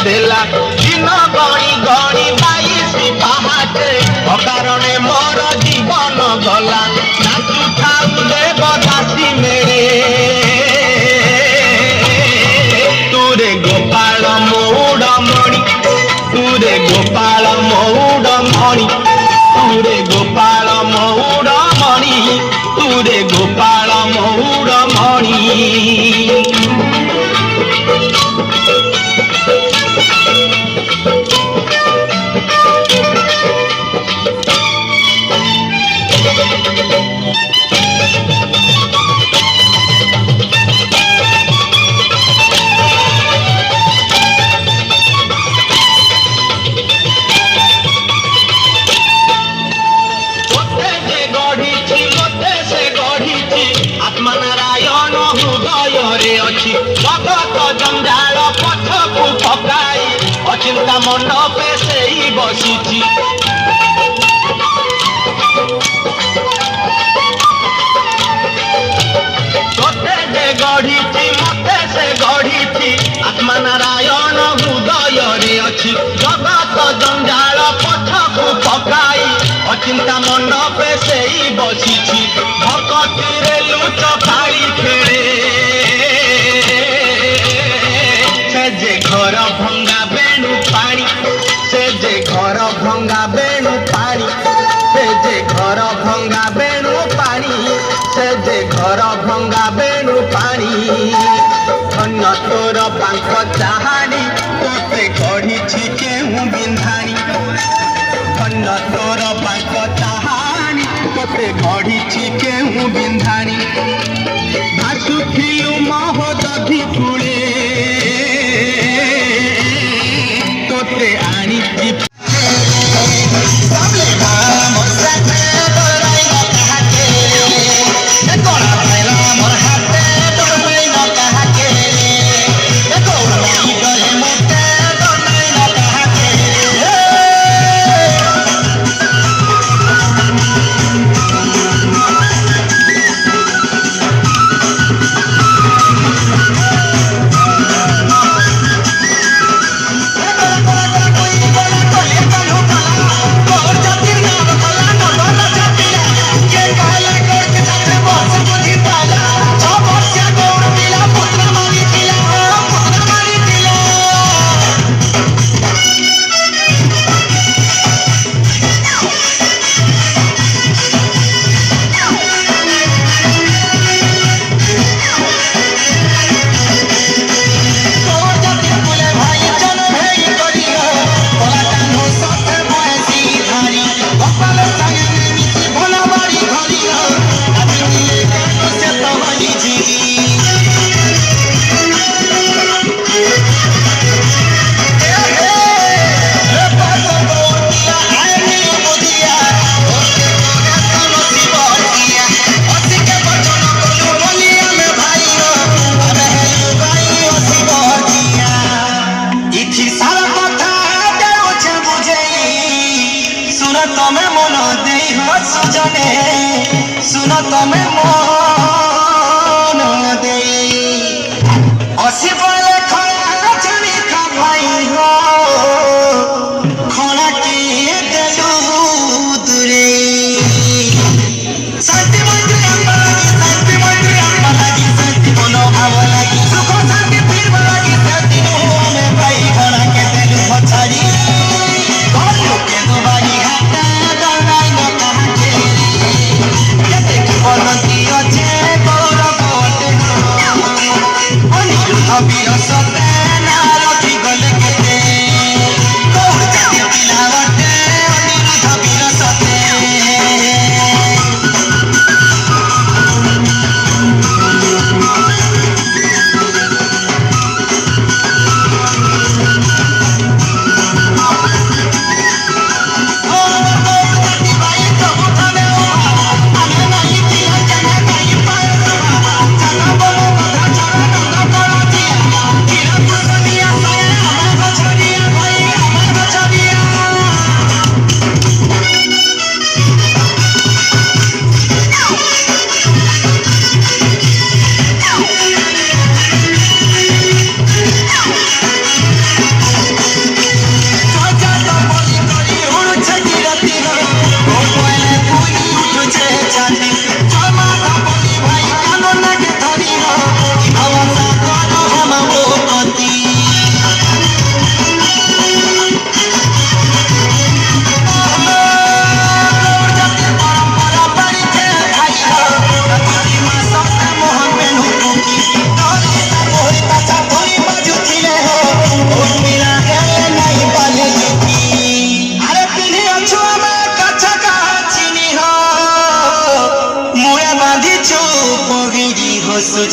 देला दिन गणी गणी 22 पहाटे अकारणे मोर जीवन गला नाचु ठाऊ देव दासी मेरे तुरे गोपाल मौड़मणि तुरे गोपाल मौड़मणि तुरे गोपाल मौड़मणि तुरे गोपाल मौड़मणि जगत जंजाल पछकु पकाई अचिंता मंडपे से ही बसिछि तोते जे गढ़िछि मते से गढ़िछि आत्मा नारायण हृदय रे अछि जगत जंजाल पछकु पकाई अचिंता मंडपे से ही बसिछि भक्ति रे लुच पाई खेड़े जे घर भंगा बेणु पानी से जे घर भंगा बेणु पानी से जे घर भंगा बेणु पानी से जे घर भंगा बेणु पानी धन्य तोर बांक चाहानी तोते गढ़िछि केहू बिंधानी धन्य तोर बांक चाहानी तोते गढ़िछि केहू बिंधानी भासुथिलु महोदधि कूले तोते आनी सुन तमें मन दे असिबले खड़ा छड़ी खा भाई हो खड़ा के देलू दूरे शांति मंदिर अम्बा लगी शांति मनोभाव लगी सुख शांति फिर लगी शांति में भाई खड़ा के देलू पछाड़ी कौन के दुबारी हाथ दौड़ाई न कहा के बनती अच्छे गौरव अनिरुद्ध सते ना रखी गले केते कौन जाति पिला बटे अनिरुद्ध वीर सते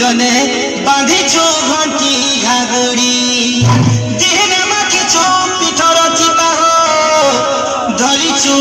ମୁଣ୍ଡନେ ବାନ୍ଧିଛୁ ଘଣ୍ଟି ଘାଗୁଡ଼ି ଦେହରେ ମାଖିଛୁ ପିଠର ଚିତା ଧରିଛୁ